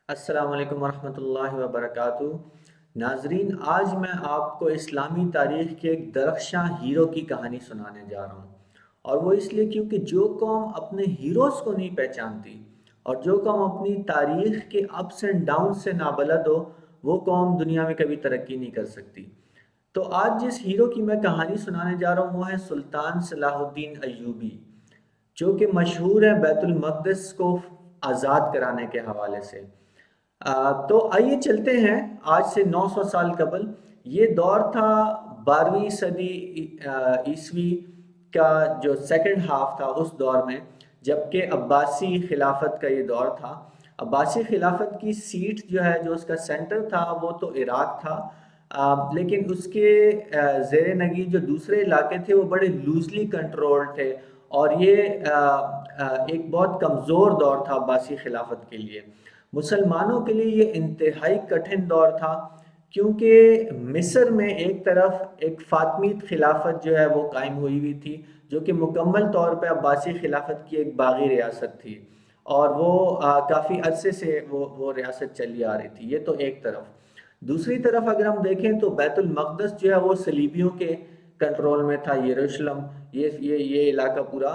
السلام علیکم ورحمۃ اللہ وبرکاتہ۔ ناظرین، آج میں آپ کو اسلامی تاریخ کے ایک درخشاں ہیرو کی کہانی سنانے جا رہا ہوں، اور وہ اس لیے کیونکہ جو قوم اپنے ہیروز کو نہیں پہچانتی اور جو قوم اپنی تاریخ کے اپس اینڈ ڈاؤن سے نابلد ہو، وہ قوم دنیا میں کبھی ترقی نہیں کر سکتی۔ تو آج جس ہیرو کی میں کہانی سنانے جا رہا ہوں وہ ہے سلطان صلاح الدین ایوبی، جو کہ مشہور ہے بیت المقدس کو آزاد کرانے کے حوالے سے۔ تو آئیے چلتے ہیں آج سے 900 سال قبل۔ یہ دور تھا 12ویں صدی عیسوی کا، جو سیکنڈ ہاف تھا اس دور میں، جبکہ عباسی خلافت کا یہ دور تھا۔ عباسی خلافت کی سیٹ جو ہے، جو اس کا سینٹر تھا، وہ تو عراق تھا، لیکن اس کے زیر نگی جو دوسرے علاقے تھے وہ بڑے لوزلی کنٹرول تھے، اور یہ ایک بہت کمزور دور تھا عباسی خلافت کے لیے۔ مسلمانوں کے لیے یہ انتہائی کٹھن دور تھا، کیونکہ مصر میں ایک طرف ایک فاطمیت خلافت جو ہے وہ قائم ہوئی تھی، جو کہ مکمل طور پہ عباسی خلافت کی ایک باغی ریاست تھی، اور وہ کافی عرصے سے وہ ریاست چلی آ رہی تھی۔ یہ تو ایک طرف۔ دوسری طرف اگر ہم دیکھیں تو بیت المقدس جو ہے وہ صلیبیوں کے کنٹرول میں تھا۔ یروشلم، یہ علاقہ پورا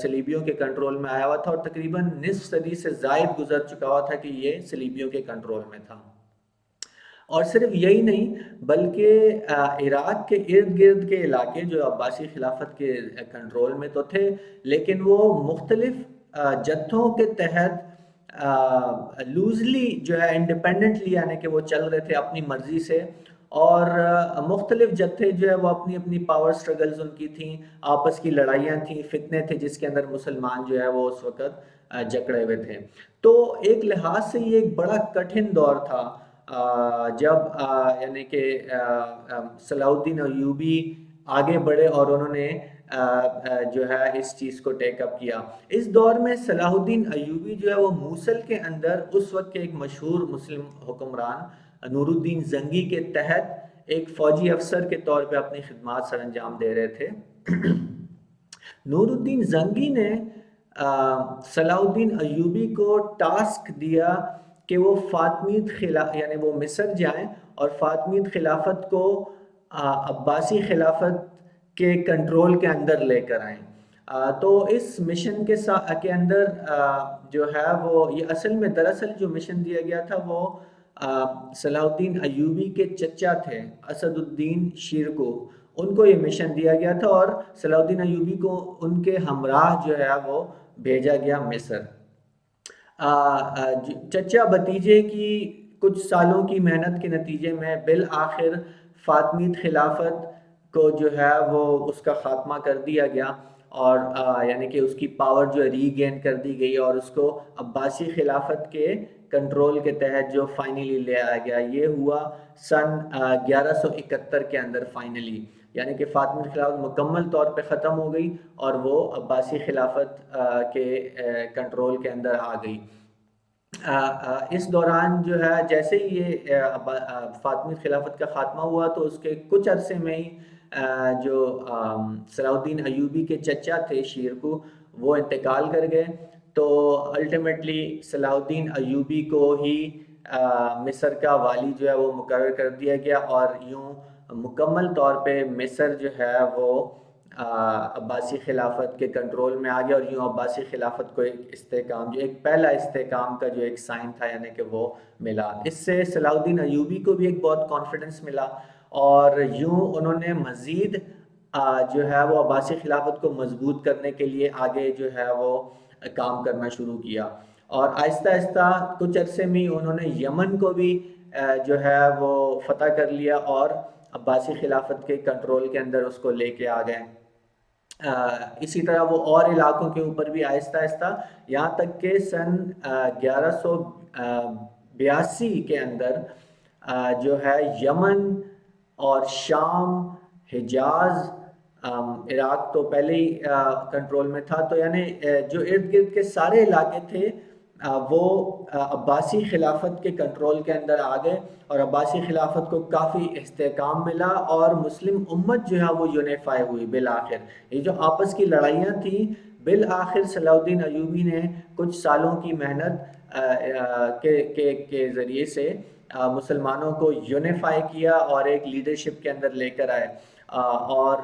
صلیبیوں کے کنٹرول میں آیا ہوا تھا، اور تقریباً نصف صدی سے زائد گزر چکا ہوا تھا کہ یہ صلیبیوں کے کنٹرول میں تھا۔ اور صرف یہی نہیں، بلکہ عراق کے ارد گرد کے علاقے جو عباسی خلافت کے کنٹرول میں تو تھے، لیکن وہ مختلف جتھوں کے تحت لوزلی جو ہے انڈیپینڈنٹلی، یعنی کہ وہ چل رہے تھے اپنی مرضی سے، اور مختلف جتھے جو ہے وہ اپنی اپنی پاور سٹرگلز ان کی تھیں، آپس کی لڑائیاں تھیں، فتنے تھے جس کے اندر مسلمان جو ہے وہ اس وقت جکڑے ہوئے تھے۔ تو ایک لحاظ سے یہ ایک بڑا کٹھن دور تھا، جب یعنی کہ صلاح الدین ایوبی آگے بڑھے اور انہوں نے جو ہے اس چیز کو ٹیک اپ کیا۔ اس دور میں صلاح الدین ایوبی جو ہے وہ موصل کے اندر اس وقت کے ایک مشہور مسلم حکمران نور الدین زنگی کے تحت ایک فوجی افسر کے طور پہ اپنی خدمات سر انجام دے رہے تھے۔ نور الدین زنگی نے صلاح الدین ایوبی کو ٹاسک دیا کہ وہ یعنی وہ مصر جائیں اور فاطمیت خلافت کو عباسی خلافت کے کنٹرول کے اندر لے کر آئیں۔ تو اس مشن کے اندر جو ہے وہ یہ اصل میں دراصل جو مشن دیا گیا تھا وہ صلاح الدین ایوبی کے چچا تھے اسد الدین شیرکو، ان کو یہ مشن دیا گیا تھا، اور صلاح الدین ایوبی کو ان کے ہمراہ جو ہے وہ بھیجا گیا مصر۔ چچا بھتیجے کی کچھ سالوں کی محنت کے نتیجے میں بالآخر فاطمیت خلافت کو جو ہے وہ اس کا خاتمہ کر دیا گیا، اور یعنی کہ اس کی پاور جو ری گین کر دی گئی، اور اس کو عباسی خلافت کے کنٹرول کے تحت جو فائنلی لے آیا گیا۔ یہ ہوا سن 1171 کے اندر فائنلی، یعنی کہ فاطمی خلافت مکمل طور پہ ختم ہو گئی اور وہ عباسی خلافت کے کنٹرول کے اندر آ گئی۔ اس دوران جو ہے جیسے ہی یہ فاطمی خلافت کا خاتمہ ہوا تو اس کے کچھ عرصے میں ہی جو صلاح الدین ایوبی کے چچا تھے شیرکو، وہ انتقال کر گئے۔ تو الٹیمیٹلی صلاح الدین ایوبی کو ہی مصر کا والی جو ہے وہ مقرر کر دیا گیا، اور یوں مکمل طور پہ مصر جو ہے وہ عباسی خلافت کے کنٹرول میں آ گیا، اور یوں عباسی خلافت کو ایک استحکام، جو ایک پہلا استحکام کا جو ایک سائن تھا، یعنی کہ وہ ملا۔ اس سے صلاح الدین ایوبی کو بھی ایک بہت کانفیڈنس ملا، اور یوں انہوں نے مزید جو ہے وہ عباسی خلافت کو مضبوط کرنے کے لیے آگے جو ہے وہ کام کرنا شروع کیا، اور آہستہ آہستہ کچھ عرصے میں انہوں نے یمن کو بھی جو ہے وہ فتح کر لیا، اور عباسی خلافت کے کنٹرول کے اندر اس کو لے کے آ گئے۔ اسی طرح وہ اور علاقوں کے اوپر بھی آہستہ آہستہ، یہاں تک کہ سن 1182 کے اندر جو ہے یمن اور شام، حجاز، عراق تو پہلے ہی کنٹرول میں تھا، تو یعنی جو ارد گرد کے سارے علاقے تھے وہ عباسی خلافت کے کنٹرول کے اندر آ گئے، اور عباسی خلافت کو کافی استحکام ملا، اور مسلم امت جو ہے وہ یونیفائی ہوئی بالآخر۔ یہ جو آپس کی لڑائیاں تھیں بالآخر صلاح الدین ایوبی نے کچھ سالوں کی محنت کے ذریعے سے مسلمانوں کو یونیفائی کیا اور ایک لیڈرشپ کے اندر لے کر آئے، اور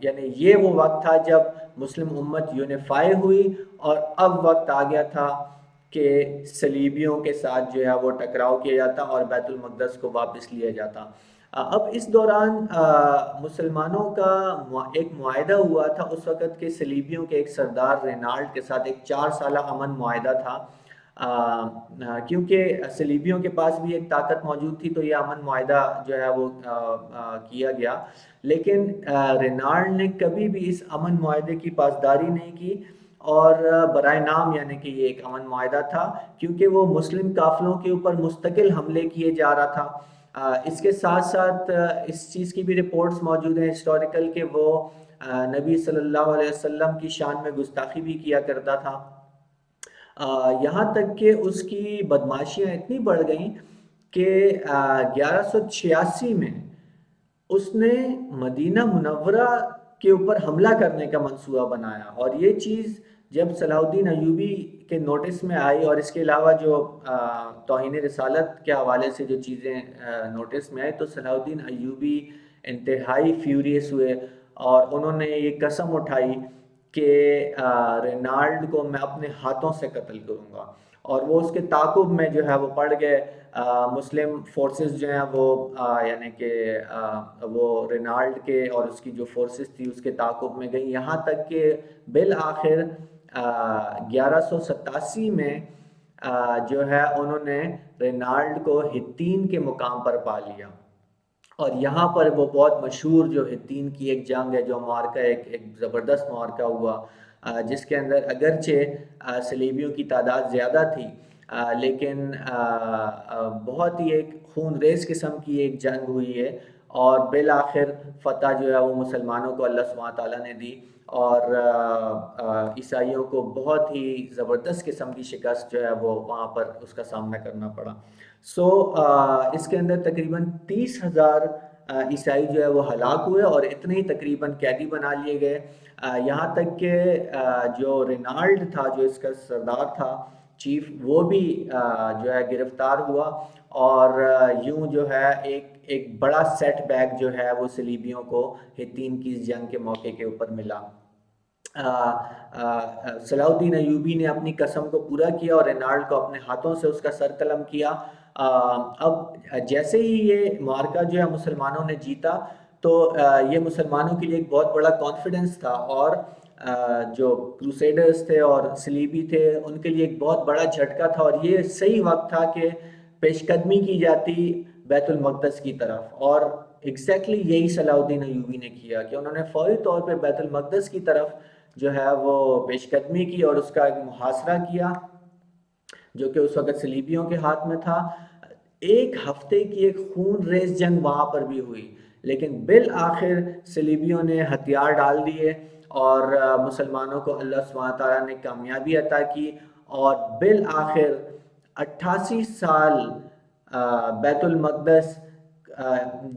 یعنی یہ وہ وقت تھا جب مسلم امت یونیفائی ہوئی، اور اب وقت آ گیا تھا کہ صلیبیوں کے ساتھ جو ہے وہ ٹکراؤ کیا جاتا اور بیت المقدس کو واپس لیا جاتا۔ اب اس دوران مسلمانوں کا ایک معاہدہ ہوا تھا اس وقت کے صلیبیوں کے ایک سردار رینالڈ کے ساتھ، ایک 4 سالہ امن معاہدہ تھا، کیونکہ صلیبیوں کے پاس بھی ایک طاقت موجود تھی تو یہ امن معاہدہ جو ہے وہ کیا گیا، لیکن رینالڈ نے کبھی بھی اس امن معاہدے کی پاسداری نہیں کی، اور برائے نام یعنی کہ یہ ایک امن معاہدہ تھا کیونکہ وہ مسلم قافلوں کے اوپر مستقل حملے کیے جا رہا تھا۔ اس کے ساتھ ساتھ اس چیز کی بھی رپورٹس موجود ہیں ہسٹوریکل کہ وہ نبی صلی اللہ علیہ وسلم کی شان میں گستاخی بھی کیا کرتا تھا، یہاں تک کہ اس کی بدماشیاں اتنی بڑھ گئیں کہ 1186 میں اس نے مدینہ منورہ کے اوپر حملہ کرنے کا منصوبہ بنایا، اور یہ چیز جب صلاح الدین ایوبی کے نوٹس میں آئی، اور اس کے علاوہ جو توہین رسالت کے حوالے سے جو چیزیں نوٹس میں آئی، تو صلاح الدین ایوبی انتہائی فیوریس ہوئے، اور انہوں نے یہ قسم اٹھائی کہ رینالڈ کو میں اپنے ہاتھوں سے قتل کروں گا، اور وہ اس کے تعاقب میں جو ہے وہ پڑ گئے۔ مسلم فورسز جو ہیں وہ یعنی کہ وہ رینالڈ کے اور اس کی جو فورسز تھی اس کے تعاقب میں گئیں، یہاں تک کہ بالآخر 1187 میں جو ہے انہوں نے رینالڈ کو ہتین کے مقام پر پا لیا، اور یہاں پر وہ بہت مشہور جو ہتین کی ایک جنگ ہے، جو معرکہ ایک زبردست معرکہ ہوا، جس کے اندر اگرچہ صلیبیوں کی تعداد زیادہ تھی، لیکن بہت ہی ایک خون ریز قسم کی ایک جنگ ہوئی ہے، اور بالآخر فتح جو ہے وہ مسلمانوں کو اللہ سبحانہ تعالیٰ نے دی، اور عیسائیوں کو بہت ہی زبردست قسم کی شکست جو ہے وہ وہاں پر اس کا سامنا کرنا پڑا۔ اس کے اندر تقریباً 30,000 عیسائی جو ہے وہ ہلاک ہوئے، اور اتنے ہی تقریباً قیدی بنا لیے گئے، یہاں تک کہ جو رینالڈ تھا، جو اس کا سردار تھا چیف، وہ بھی جو ہے گرفتار ہوا، اور یوں جو ہے ایک بڑا سیٹ بیک جو ہے وہ صلیبیوں کو ہتین کی جنگ کے موقع کے اوپر ملا۔ صلاح الدین ایوبی نے اپنی قسم کو پورا کیا اور رینالڈ کو اپنے ہاتھوں سے اس کا سر قلم کیا۔ اب جیسے ہی یہ معرکہ جو ہے مسلمانوں نے جیتا، تو یہ مسلمانوں کے لیے ایک بہت بڑا کانفیڈنس تھا، اور جو کروسیڈرز تھے اور صلیبی تھے ان کے لیے ایک بہت بڑا جھٹکا تھا، اور یہ صحیح وقت تھا کہ پیش قدمی کی جاتی بیت المقدس کی طرف، اور ایگزیکٹلی یہی صلاح الدین ایوبی نے کیا کہ انہوں نے فوری طور پہ بیت المقدس کی طرف جو ہے وہ پیش قدمی کی اور اس کا ایک محاصرہ کیا، جو کہ اس وقت صلیبیوں کے ہاتھ میں تھا۔ ایک ہفتے کی ایک خون ریز جنگ وہاں پر بھی ہوئی، لیکن بالآخر صلیبیوں نے ہتھیار ڈال دیے، اور مسلمانوں کو اللہ سبحانہ تعالیٰ نے کامیابی عطا کی، اور بالآخر 88 سال بیت المقدس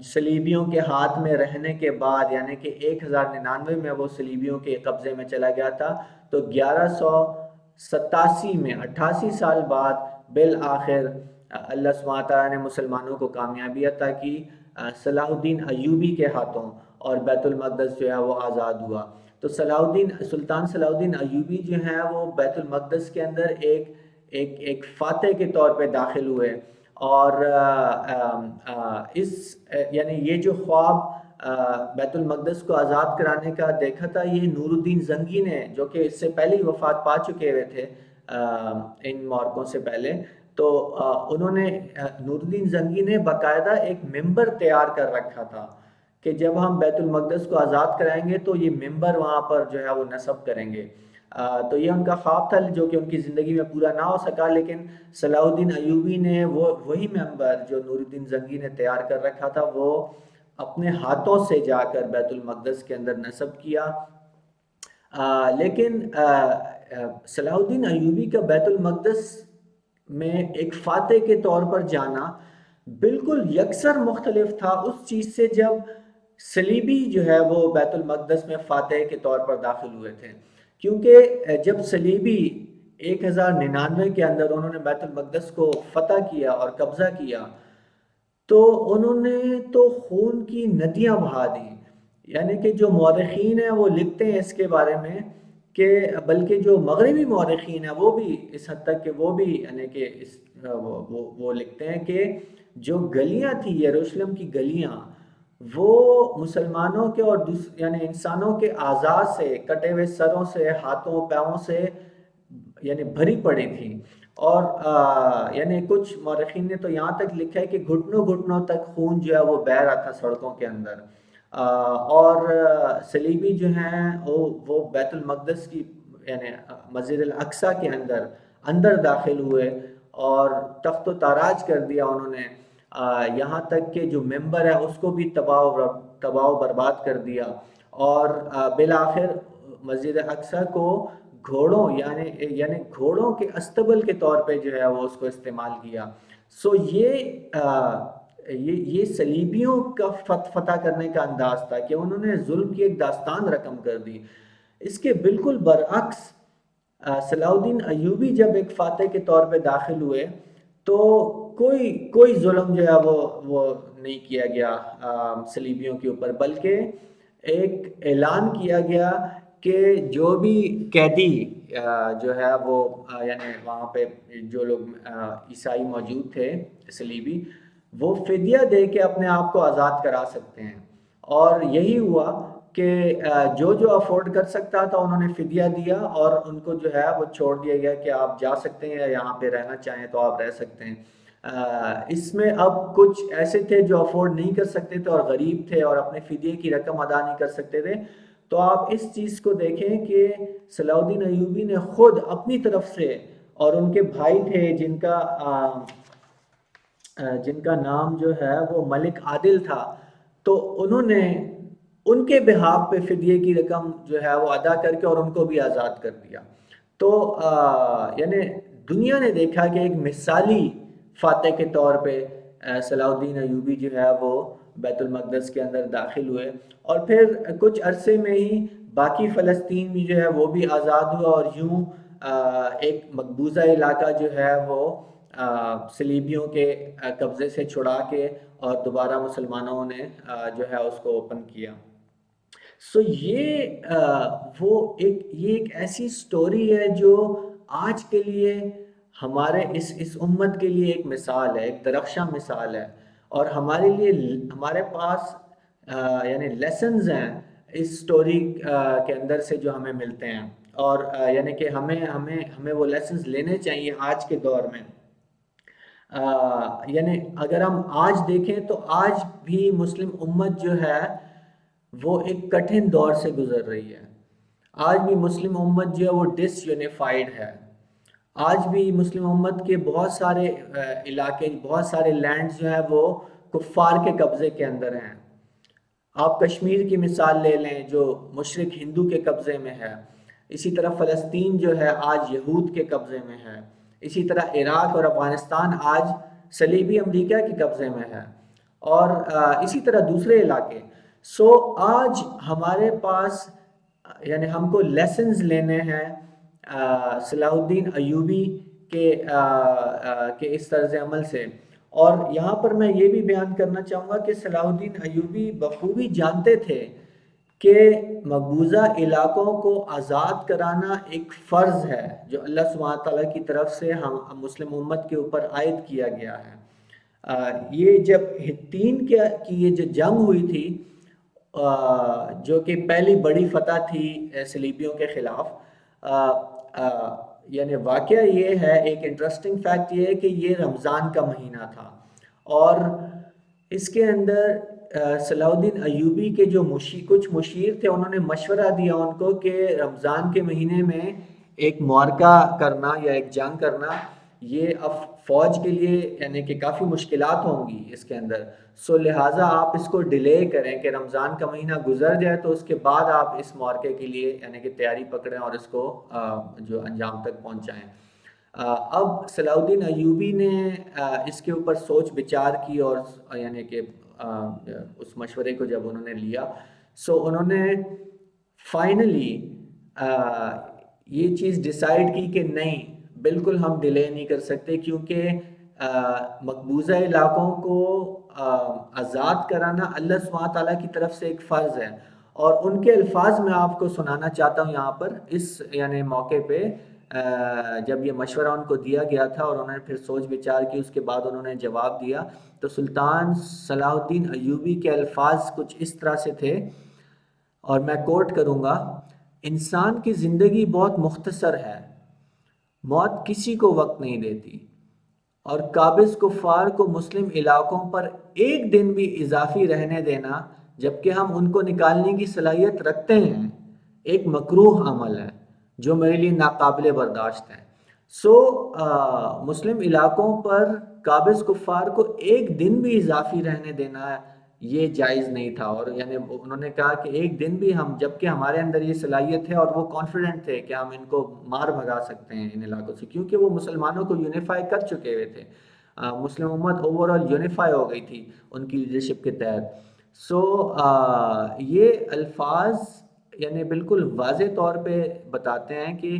صلیبیوں کے ہاتھ میں رہنے کے بعد، یعنی کہ 1099 میں وہ صلیبیوں کے قبضے میں چلا گیا تھا، تو 1187 میں 88 سال بعد بالآخر اللہ سبحانہ تعالیٰ نے مسلمانوں کو کامیابی عطا کی صلاح الدین ایوبی کے ہاتھوں، اور بیت المقدس جو ہے وہ آزاد ہوا۔ تو سلطان صلاح الدین ایوبی جو ہیں وہ بیت المقدس کے اندر ایک فاتح کے طور پہ داخل ہوئے، اور یعنی یہ جو خواب بیت المقدس کو آزاد کرانے کا دیکھا تھا، یہ نور الدین زنگی نے، جو کہ اس سے پہلے ہی وفات پا چکے ہوئے تھے ان معرکوں سے پہلے، تو انہوں نے نور الدین زنگی نے باقاعدہ ایک ممبر تیار کر رکھا تھا کہ جب ہم بیت المقدس کو آزاد کرائیں گے تو یہ ممبر وہاں پر جو ہے وہ نصب کریں گے۔ تو یہ ان کا خواب تھا جو کہ ان کی زندگی میں پورا نہ ہو سکا، لیکن صلاح الدین ایوبی نے وہی ممبر جو نور الدین زنگی نے تیار کر رکھا تھا، وہ اپنے ہاتھوں سے جا کر بیت المقدس کے اندر نصب کیا۔ لیکن صلاح الدین ایوبی کا بیت المقدس میں ایک فاتح کے طور پر جانا بالکل یکسر مختلف تھا اس چیز سے جب صلیبی جو ہے وہ بیت المقدس میں فاتح کے طور پر داخل ہوئے تھے۔ کیونکہ جب صلیبی 1099 کے اندر انہوں نے بیت المقدس کو فتح کیا اور قبضہ کیا تو انہوں نے تو خون کی ندیاں بہا دی. یعنی کہ جو مورخین ہیں وہ لکھتے ہیں اس کے بارے میں کہ بلکہ جو مغربی مورخین ہیں وہ بھی اس حد تک کہ وہ بھی یعنی کہ وہ لکھتے ہیں کہ جو گلیاں تھیں یروشلم کی گلیاں وہ مسلمانوں کے اور یعنی انسانوں کے اعضاء سے، کٹے ہوئے سروں سے، ہاتھوں پیروں سے یعنی بھری پڑی تھی. اور یعنی کچھ مورخین نے تو یہاں تک لکھا ہے کہ گھٹنوں گھٹنوں تک خون جو ہے وہ بہہ رہا تھا سڑکوں کے اندر. اور صلیبی جو ہیں وہ بیت المقدس کی یعنی مسجد الاقصی کے اندر داخل ہوئے اور تخت و تاراج کر دیا انہوں نے. یہاں تک کہ جو ممبر ہے اس کو بھی تباہ و برباد کر دیا. اور بالآخر مسجد اقصی کو گھوڑوں یعنی گھوڑوں کے استبل کے طور پہ جو ہے وہ اس کو استعمال کیا. سو یہ صلیبیوں کا فتح کرنے کا انداز تھا کہ انہوں نے ظلم کی ایک داستان رقم کر دی. اس کے بالکل برعکس صلاح الدین ایوبی جب ایک فاتح کے طور پہ داخل ہوئے تو کوئی ظلم جو ہے وہ نہیں کیا گیا صلیبیوں کے اوپر، بلکہ ایک اعلان کیا گیا کہ جو بھی قیدی جو ہے وہ یعنی وہاں پہ جو لوگ عیسائی موجود تھے صلیبی، وہ فدیہ دے کے اپنے آپ کو آزاد کرا سکتے ہیں. اور یہی ہوا کہ جو افورڈ کر سکتا تھا انہوں نے فدیہ دیا اور ان کو جو ہے وہ چھوڑ دیا گیا کہ آپ جا سکتے ہیں یا یہاں پہ رہنا چاہیں تو آپ رہ سکتے ہیں. اس میں اب کچھ ایسے تھے جو افورڈ نہیں کر سکتے تھے اور غریب تھے اور اپنے فدیے کی رقم ادا نہیں کر سکتے تھے. تو آپ اس چیز کو دیکھیں کہ صلاح الدین ایوبی نے خود اپنی طرف سے، اور ان کے بھائی تھے جن کا نام جو ہے وہ ملک عادل تھا، تو انہوں نے ان کے بہاف پہ فدیے کی رقم جو ہے وہ ادا کر کے اور ان کو بھی آزاد کر دیا. تو یعنی دنیا نے دیکھا کہ ایک مثالی فاتح کے طور پہ صلاح الدین ایوبی جو ہے وہ بیت المقدس کے اندر داخل ہوئے. اور پھر کچھ عرصے میں ہی باقی فلسطین بھی جو ہے وہ بھی آزاد ہوا اور یوں ایک مقبوضہ علاقہ جو ہے وہ صلیبیوں کے قبضے سے چھڑا کے اور دوبارہ مسلمانوں نے جو ہے اس کو اوپن کیا. سو یہ ایک ایسی سٹوری ہے جو آج کے لیے ہمارے اس امت کے لیے ایک مثال ہے، ایک درخشاں مثال ہے. اور ہمارے لیے ہمارے پاس یعنی لیسنز ہیں اس سٹوری کے اندر سے جو ہمیں ملتے ہیں. اور یعنی کہ ہمیں وہ لیسنز لینے چاہیے آج کے دور میں. یعنی اگر ہم آج دیکھیں تو آج بھی مسلم امت جو ہے وہ ایک کٹھن دور سے گزر رہی ہے. آج بھی مسلم امت جو ہے وہ ڈس یونیفائیڈ ہے. آج بھی مسلم امت کے بہت سارے علاقے، بہت سارے لینڈز جو ہیں وہ کفار کے قبضے کے اندر ہیں. آپ کشمیر کی مثال لے لیں جو مشرک ہندو کے قبضے میں ہے. اسی طرح فلسطین جو ہے آج یہود کے قبضے میں ہے. اسی طرح عراق اور افغانستان آج صلیبی امریکہ کے قبضے میں ہے. اور اسی طرح دوسرے علاقے. سو آج ہمارے پاس یعنی ہم کو لیسنز لینے ہیں صلاح الدین ایوبی کے اس طرز عمل سے. اور یہاں پر میں یہ بھی بیان کرنا چاہوں گا کہ صلاح الدین ایوبی بخوبی جانتے تھے کہ مقبوضہ علاقوں کو آزاد کرانا ایک فرض ہے جو اللہ سبحانہ تعالیٰ کی طرف سے ہم مسلم امت کے اوپر عائد کیا گیا ہے. یہ جب ہتین کی یہ جو جنگ ہوئی تھی جو کہ پہلی بڑی فتح تھی صلیبیوں کے خلاف، یعنی واقعہ یہ ہے، ایک انٹرسٹنگ فیکٹ یہ ہے کہ یہ رمضان کا مہینہ تھا. اور اس کے اندر صلاح الدین ایوبی کے جو کچھ مشیر تھے انہوں نے مشورہ دیا ان کو کہ رمضان کے مہینے میں ایک معرکہ کرنا یا ایک جنگ کرنا یہ اب فوج کے لیے یعنی کہ کافی مشکلات ہوں گی اس کے اندر. سو لہٰذا آپ اس کو ڈیلے کریں کہ رمضان کا مہینہ گزر جائے تو اس کے بعد آپ اس معرکے کے لیے یعنی کہ تیاری پکڑیں اور اس کو جو انجام تک پہنچائیں. اب صلاح الدین ایوبی نے اس کے اوپر سوچ بچار کی اور یعنی کہ اس مشورے کو جب انہوں نے لیا، سو انہوں نے فائنلی یہ چیز ڈیسائیڈ کی کہ نہیں، بالکل ہم ڈیلے نہیں کر سکتے، کیونکہ مقبوضہ علاقوں کو آزاد کرانا اللہ سبحانہ تعالیٰ کی طرف سے ایک فرض ہے، اور ان کے الفاظ میں آپ کو سنانا چاہتا ہوں یہاں پر اس یعنی موقع پہ، جب یہ مشورہ ان کو دیا گیا تھا اور انہوں نے پھر سوچ بچار کی، اس کے بعد انہوں نے جواب دیا، تو سلطان صلاح الدین ایوبی کے الفاظ کچھ اس طرح سے تھے، اور میں کوٹ کروں گا: انسان کی زندگی بہت مختصر ہے، موت کسی کو وقت نہیں دیتی، اور قابض کفار کو مسلم علاقوں پر ایک دن بھی اضافی رہنے دینا جبکہ ہم ان کو نکالنے کی صلاحیت رکھتے ہیں، ایک مکروہ عمل ہے جو میرے لیے ناقابل برداشت ہے۔ سو مسلم علاقوں پر قابض کفار کو ایک دن بھی اضافی رہنے دینا یہ جائز نہیں تھا، اور یعنی انہوں نے کہا کہ ایک دن بھی ہم، جبکہ ہمارے اندر یہ صلاحیت ہے، اور وہ کانفیڈنٹ تھے کہ ہم ان کو مار بھگا سکتے ہیں ان علاقوں سے، کیونکہ وہ مسلمانوں کو یونیفائی کر چکے ہوئے تھے، مسلم امت اوور آل یونیفائی ہو گئی تھی ان کی لیڈرشپ کے تحت۔ سو یہ الفاظ یعنی بالکل واضح طور پہ بتاتے ہیں کہ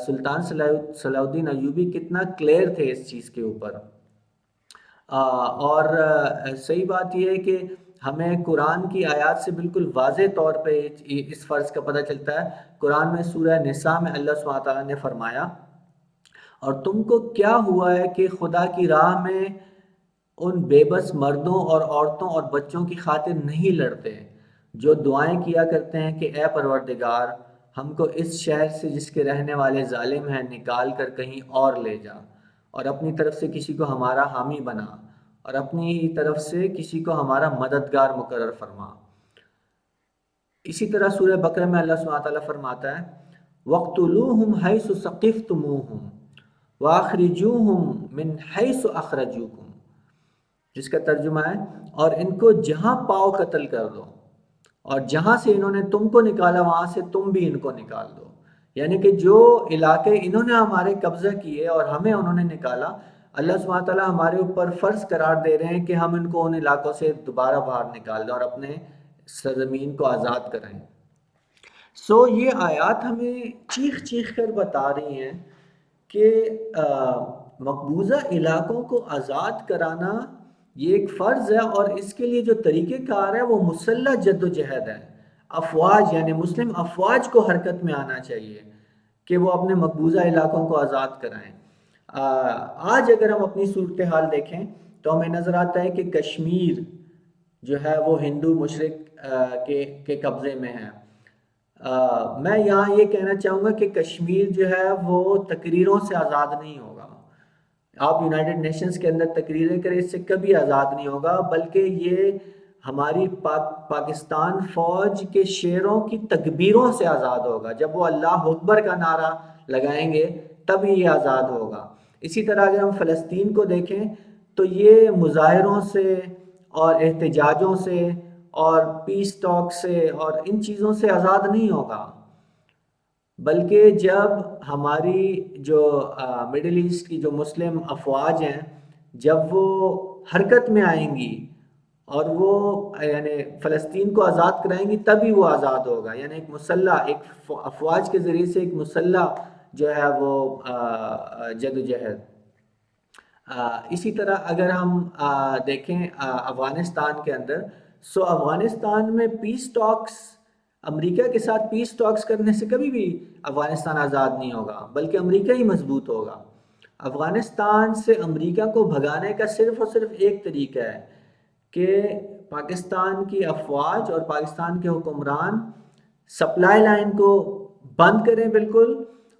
سلطان صلاح الدین ایوبی کتنا کلیئر تھے اس چیز کے اوپر۔ اور صحیح بات یہ ہے کہ ہمیں قرآن کی آیات سے بالکل واضح طور پہ اس فرض کا پتہ چلتا ہے۔ قرآن میں سورہ نساء میں اللہ سبحانہ تعالیٰ نے فرمایا: اور تم کو کیا ہوا ہے کہ خدا کی راہ میں ان بے بس مردوں اور عورتوں اور بچوں کی خاطر نہیں لڑتے جو دعائیں کیا کرتے ہیں کہ اے پروردگار، ہم کو اس شہر سے جس کے رہنے والے ظالم ہیں نکال کر کہیں اور لے جا، اور اپنی طرف سے کسی کو ہمارا حامی بنا، اور اپنی طرف سے کسی کو ہمارا مددگار مقرر فرما۔ اسی طرح سورہ بقرہ میں اللہ سبحانہ تعالیٰ فرماتا ہے: وَاقْتُلُوهُمْ حَيْثُ ثَقِفْتُمُوهُمْ وَأَخْرِجُوهُمْ مِنْ حَيْثُ أَخْرَجُوكُمْ، جس کا ترجمہ ہے: اور ان کو جہاں پاؤ قتل کر دو، اور جہاں سے انہوں نے تم کو نکالا وہاں سے تم بھی ان کو نکال دو۔ یعنی کہ جو علاقے انہوں نے ہمارے قبضہ کیے اور ہمیں انہوں نے نکالا، اللہ سبحانہ تعالیٰ ہمارے اوپر فرض قرار دے رہے ہیں کہ ہم ان کو ان علاقوں سے دوبارہ باہر نکال دیں اور اپنے سرزمین کو آزاد کریں۔ سو یہ آیات ہمیں چیخ چیخ کر بتا رہی ہیں کہ مقبوضہ علاقوں کو آزاد کرانا یہ ایک فرض ہے، اور اس کے لیے جو طریقہ کار ہے وہ مسلح جد و جہد ہے۔ افواج یعنی مسلم افواج کو حرکت میں آنا چاہیے کہ وہ اپنے مقبوضہ علاقوں کو آزاد کرائیں۔ آج اگر ہم اپنی صورتحال دیکھیں تو ہمیں نظر آتا ہے کہ کشمیر جو ہے وہ ہندو مشرق کے قبضے میں ہے۔ میں یہاں یہ کہنا چاہوں گا کہ کشمیر جو ہے وہ تقریروں سے آزاد نہیں ہوگا۔ آپ یونائٹڈ نیشنز کے اندر تقریریں کریں، اس سے کبھی آزاد نہیں ہوگا، بلکہ یہ ہماری پاکستان فوج کے شیروں کی تکبیروں سے آزاد ہوگا۔ جب وہ اللہ اکبر کا نعرہ لگائیں گے تب یہ آزاد ہوگا۔ اسی طرح اگر ہم فلسطین کو دیکھیں تو یہ مظاہروں سے اور احتجاجوں سے اور پیس ٹاک سے اور ان چیزوں سے آزاد نہیں ہوگا، بلکہ جب ہماری جو مڈل ایسٹ کی جو مسلم افواج ہیں جب وہ حرکت میں آئیں گی اور وہ یعنی فلسطین کو آزاد کرائیں گی تبھی وہ آزاد ہوگا۔ یعنی ایک مسلح، ایک افواج کے ذریعے سے ایک مسلح جو ہے وہ جدوجہد۔ اسی طرح اگر ہم دیکھیں افغانستان کے اندر، سو افغانستان میں پیس ٹاکس، امریکہ کے ساتھ پیس ٹاکس کرنے سے کبھی بھی افغانستان آزاد نہیں ہوگا، بلکہ امریکہ ہی مضبوط ہوگا۔ افغانستان سے امریکہ کو بھگانے کا صرف اور صرف ایک طریقہ ہے کہ پاکستان کی افواج اور پاکستان کے حکمران سپلائی لائن کو بند کریں بالکل،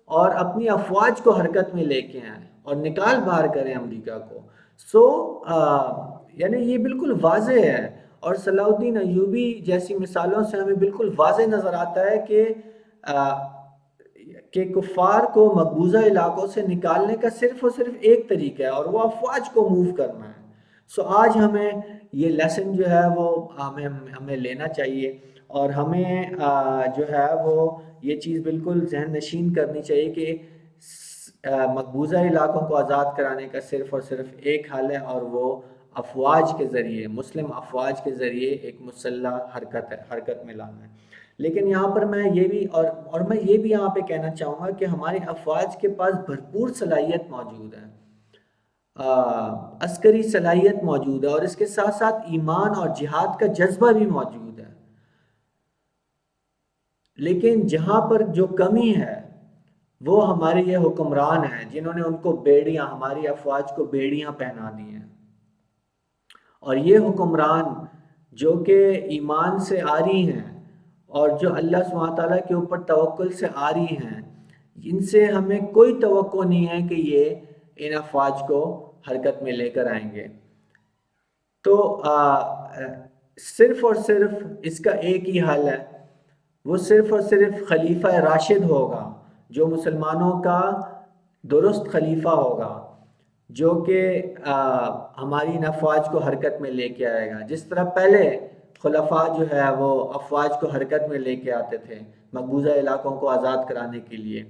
اور اپنی افواج کو حرکت میں لے کے آئیں اور نکال باہر کریں امریکہ کو۔ سو یعنی یہ بالکل واضح ہے، اور صلاح الدین ایوبی جیسی مثالوں سے ہمیں بالکل واضح نظر آتا ہے کہ کفار کو مقبوضہ علاقوں سے نکالنے کا صرف اور صرف ایک طریقہ ہے، اور وہ افواج کو موو کرنا ہے۔ سو آج ہمیں یہ لیسن جو ہے وہ ہمیں لینا چاہیے، اور ہمیں جو ہے وہ یہ چیز بالکل ذہن نشین کرنی چاہیے کہ مقبوضہ علاقوں کو آزاد کرانے کا صرف اور صرف ایک حل ہے، اور وہ افواج کے ذریعے، مسلم افواج کے ذریعے ایک مسلح حرکت میں لانا ہے۔ لیکن یہاں پر میں یہ بھی اور میں یہ بھی یہاں پہ کہنا چاہوں گا کہ ہماری افواج کے پاس بھرپور صلاحیت موجود ہے، عسکری صلاحیت موجود ہے، اور اس کے ساتھ ساتھ ایمان اور جہاد کا جذبہ بھی موجود ہے۔ لیکن جہاں پر جو کمی ہے وہ ہمارے یہ حکمران ہیں، جنہوں نے ان کو بیڑیاں، ہماری افواج کو بیڑیاں پہنا دی ہیں۔ اور یہ حکمران جو کہ ایمان سے عاری ہیں اور جو اللہ سبحانہ تعالیٰ کے اوپر توکل سے عاری ہیں، ان سے ہمیں کوئی توقع نہیں ہے کہ یہ ان افواج کو حرکت میں لے کر آئیں گے۔ تو صرف اور صرف اس کا ایک ہی حل ہے، وہ صرف اور صرف خلیفہ راشد ہوگا، جو مسلمانوں کا درست خلیفہ ہوگا، جو کہ ہماری ان افواج کو حرکت میں لے کے آئے گا، جس طرح پہلے خلفاء جو ہے وہ افواج کو حرکت میں لے کے آتے تھے مقبوضہ علاقوں کو آزاد کرانے کے لیے۔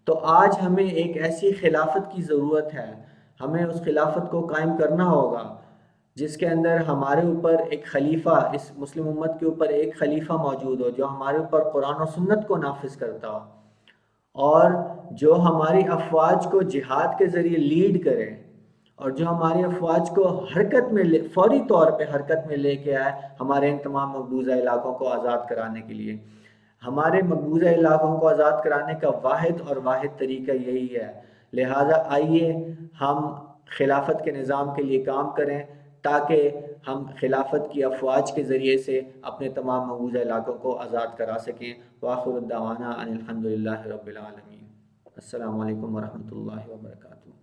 تو آج ہمیں ایک ایسی خلافت کی ضرورت ہے، ہمیں اس خلافت کو قائم کرنا ہوگا جس کے اندر ہمارے اوپر ایک خلیفہ، اس مسلم امت کے اوپر ایک خلیفہ موجود ہو جو ہمارے اوپر قرآن و سنت کو نافذ کرتا ہو، اور جو ہماری افواج کو جہاد کے ذریعے لیڈ کرے، اور جو ہماری افواج کو حرکت میں فوری طور پہ حرکت میں لے کے آئے ہمارے ان تمام مقبوضہ علاقوں کو آزاد کرانے کے لیے۔ ہمارے مقبوضہ علاقوں کو آزاد کرانے کا واحد طریقہ یہی ہے، لہٰذا آئیے ہم خلافت کے نظام کے لیے کام کریں تاکہ ہم خلافت کی افواج کے ذریعے سے اپنے تمام مقبوضہ علاقوں کو آزاد کرا سکیں۔ وآخر الدعوانا ان الحمد للہ رب العالمین۔ السلام علیکم ورحمۃ اللہ وبرکاتہ۔